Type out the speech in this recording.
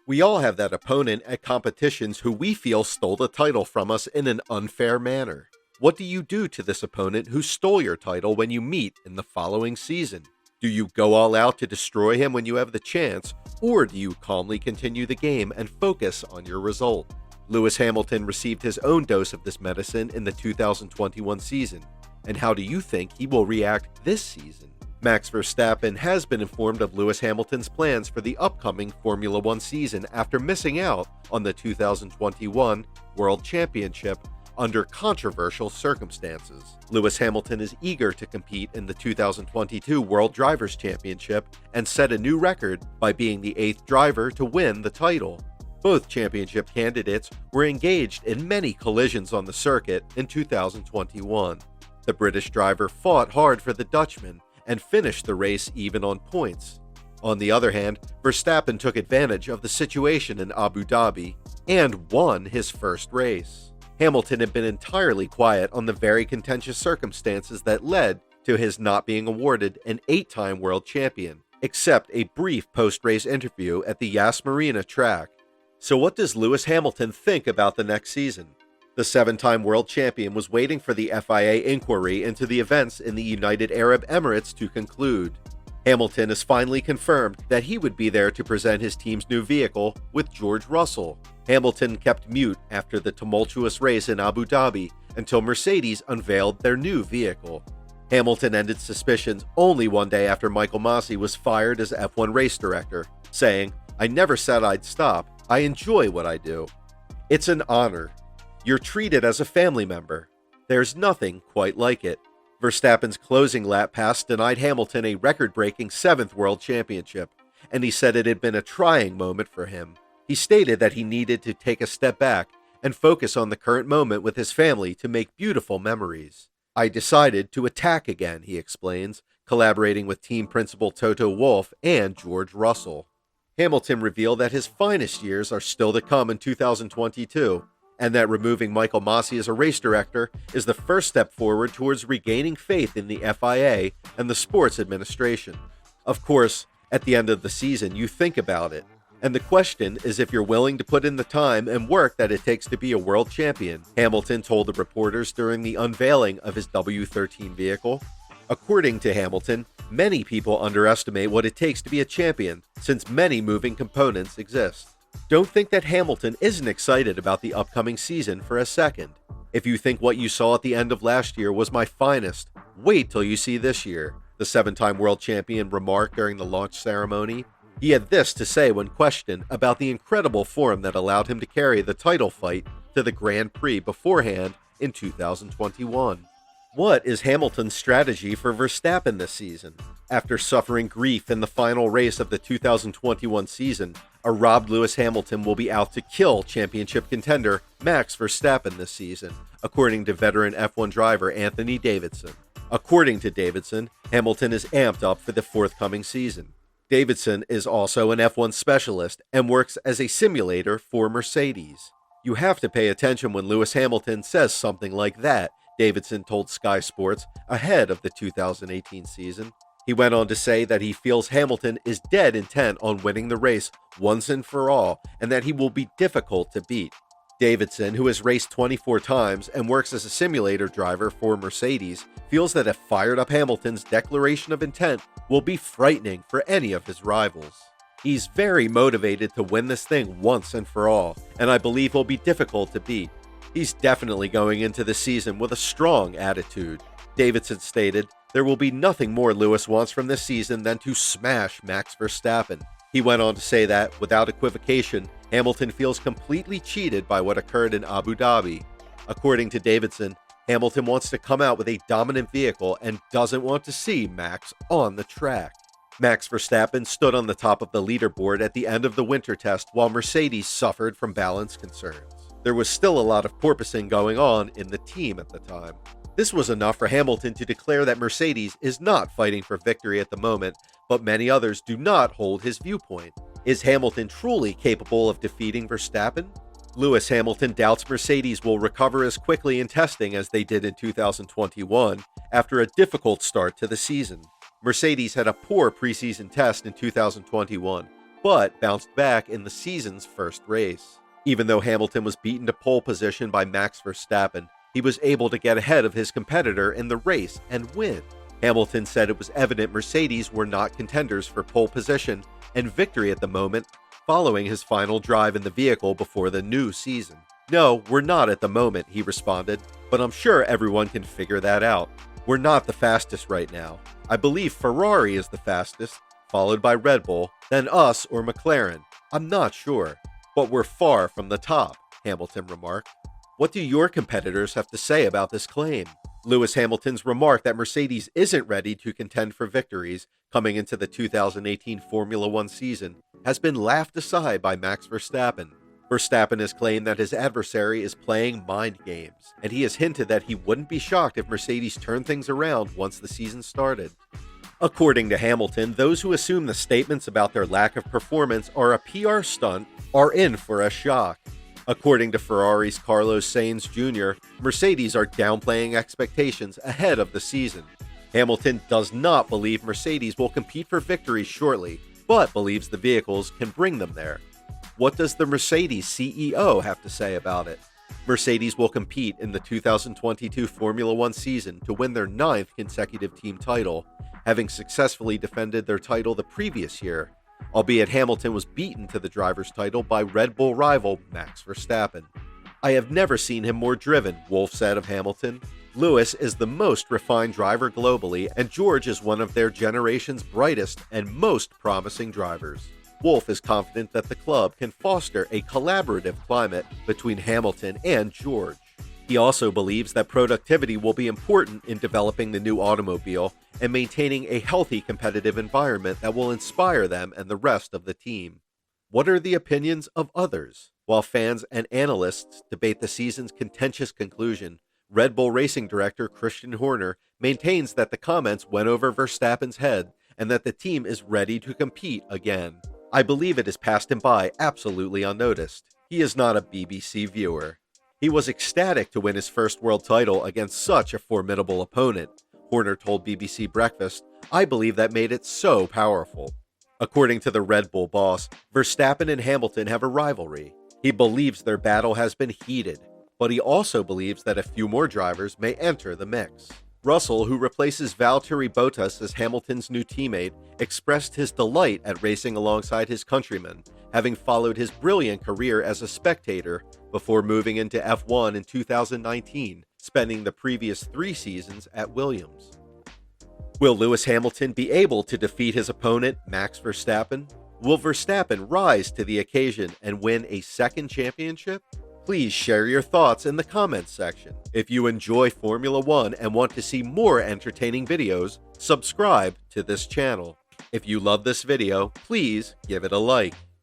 We all have that opponent at competitions who we feel stole the title from us in an unfair manner. What do you do to this opponent who stole your title when you meet in the following season? Do you go all out to destroy him when you have the chance, or do you calmly continue the game and focus on your result? Lewis Hamilton received his own dose of this medicine in the 2021 season, and how do you think he will react this season? Max Verstappen has been informed of Lewis Hamilton's plans for the upcoming Formula One season after missing out on the 2021 World Championship under controversial circumstances. Lewis Hamilton is eager to compete in the 2022 World Drivers' Championship and set a new record by being the 8th driver to win the title. Both championship candidates were engaged in many collisions on the circuit in 2021. The British driver fought hard for the Dutchman and finished the race even on points. On the other hand, Verstappen took advantage of the situation in Abu Dhabi and won his first race. Hamilton had been entirely quiet on the very contentious circumstances that led to his not being awarded an 8-time world champion, except a brief post-race interview at the Yas Marina track. So what does Lewis Hamilton think about the next season? The 7-time world champion was waiting for the FIA inquiry into the events in the United Arab Emirates to conclude. Hamilton has finally confirmed that he would be there to present his team's new vehicle with George Russell. Hamilton kept mute after the tumultuous race in Abu Dhabi until Mercedes unveiled their new vehicle. Hamilton ended suspicions only one day after Michael Masi was fired as F1 race director, saying, "I never said I'd stop. I enjoy what I do. It's an honor. You're treated as a family member. There's nothing quite like it." Verstappen's closing lap pass denied Hamilton a record-breaking 7th world championship, and he said it had been a trying moment for him. He stated that he needed to take a step back and focus on the current moment with his family to make beautiful memories. "I decided to attack again," he explains, collaborating with team principal Toto Wolff and George Russell. Hamilton revealed that his finest years are still to come in 2022, and that removing Michael Masi as a race director is the first step forward towards regaining faith in the FIA and the sports administration. Of course, at the end of the season, you think about it, and the question is if you're willing to put in the time and work that it takes to be a world champion, Hamilton told the reporters during the unveiling of his W13 vehicle. According to Hamilton, many people underestimate what it takes to be a champion, since many moving components exist. Don't think that Hamilton isn't excited about the upcoming season for a second. If you think what you saw at the end of last year was my finest, wait till you see this year, the 7-time world champion remarked during the launch ceremony. He had this to say when questioned about the incredible form that allowed him to carry the title fight to the Grand Prix beforehand in 2021. What is Hamilton's strategy for Verstappen this season? After suffering grief in the final race of the 2021 season, a robbed Lewis Hamilton will be out to kill championship contender Max Verstappen this season, according to veteran F1 driver Anthony Davidson. According to Davidson, Hamilton is amped up for the forthcoming season. Davidson is also an F1 specialist and works as a simulator for Mercedes. You have to pay attention when Lewis Hamilton says something like that, Davidson told Sky Sports ahead of the 2018 season. He went on to say that he feels Hamilton is dead intent on winning the race once and for all, and that he will be difficult to beat. Davidson, who has raced 24 times and works as a simulator driver for Mercedes, feels that a fired-up Hamilton's declaration of intent will be frightening for any of his rivals. He's very motivated to win this thing once and for all, and I believe he'll be difficult to beat. He's definitely going into the season with a strong attitude. Davidson stated, "There will be nothing more Lewis wants from this season than to smash Max Verstappen." He went on to say that, without equivocation, Hamilton feels completely cheated by what occurred in Abu Dhabi. According to Davidson, Hamilton wants to come out with a dominant vehicle and doesn't want to see Max on the track. Max Verstappen stood on the top of the leaderboard at the end of the winter test while Mercedes suffered from balance concerns. There was still a lot of porpoising going on in the team at the time. This was enough for Hamilton to declare that Mercedes is not fighting for victory at the moment, but many others do not hold his viewpoint. Is Hamilton truly capable of defeating Verstappen? Lewis Hamilton doubts Mercedes will recover as quickly in testing as they did in 2021 after a difficult start to the season. Mercedes had a poor preseason test in 2021, but bounced back in the season's first race. Even though Hamilton was beaten to pole position by Max Verstappen, he was able to get ahead of his competitor in the race and win. Hamilton said it was evident Mercedes were not contenders for pole position and victory at the moment, following his final drive in the vehicle before the new season. "No, we're not at the moment," he responded, "but I'm sure everyone can figure that out. We're not the fastest right now. I believe Ferrari is the fastest, followed by Red Bull, then us or McLaren. I'm not sure, but we're far from the top," Hamilton remarked. What do your competitors have to say about this claim? Lewis Hamilton's remark that Mercedes isn't ready to contend for victories coming into the 2018 Formula One season has been laughed aside by Max Verstappen. Verstappen has claimed that his adversary is playing mind games, and he has hinted that he wouldn't be shocked if Mercedes turned things around once the season started. According to Hamilton, those who assume the statements about their lack of performance are a PR stunt are in for a shock. According to Ferrari's Carlos Sainz Jr., Mercedes are downplaying expectations ahead of the season. Hamilton does not believe Mercedes will compete for victories shortly, but believes the vehicles can bring them there. What does the Mercedes CEO have to say about it? Mercedes will compete in the 2022 Formula One season to win their 9th consecutive team title, having successfully defended their title the previous year, albeit Hamilton was beaten to the driver's title by Red Bull rival Max Verstappen. "I have never seen him more driven," Wolff said of Hamilton. "Lewis is the most refined driver globally, and George is one of their generation's brightest and most promising drivers." Wolff is confident that the club can foster a collaborative climate between Hamilton and George. He also believes that productivity will be important in developing the new automobile and maintaining a healthy competitive environment that will inspire them and the rest of the team. What are the opinions of others? While fans and analysts debate the season's contentious conclusion, Red Bull Racing director Christian Horner maintains that the comments went over Verstappen's head and that the team is ready to compete again. "I believe it has passed him by absolutely unnoticed. He is not a BBC viewer. He was ecstatic to win his first world title against such a formidable opponent," Horner told BBC Breakfast. "I believe that made it so powerful." According to the Red Bull boss, Verstappen and Hamilton have a rivalry. He believes their battle has been heated, but he also believes that a few more drivers may enter the mix. Russell, who replaces Valtteri Bottas as Hamilton's new teammate, expressed his delight at racing alongside his countryman, having followed his brilliant career as a spectator before moving into F1 in 2019, spending the previous 3 seasons at Williams. Will Lewis Hamilton be able to defeat his opponent, Max Verstappen? Will Verstappen rise to the occasion and win a second championship? Please share your thoughts in the comments section. If you enjoy Formula One and want to see more entertaining videos, subscribe to this channel. If you love this video, please give it a like.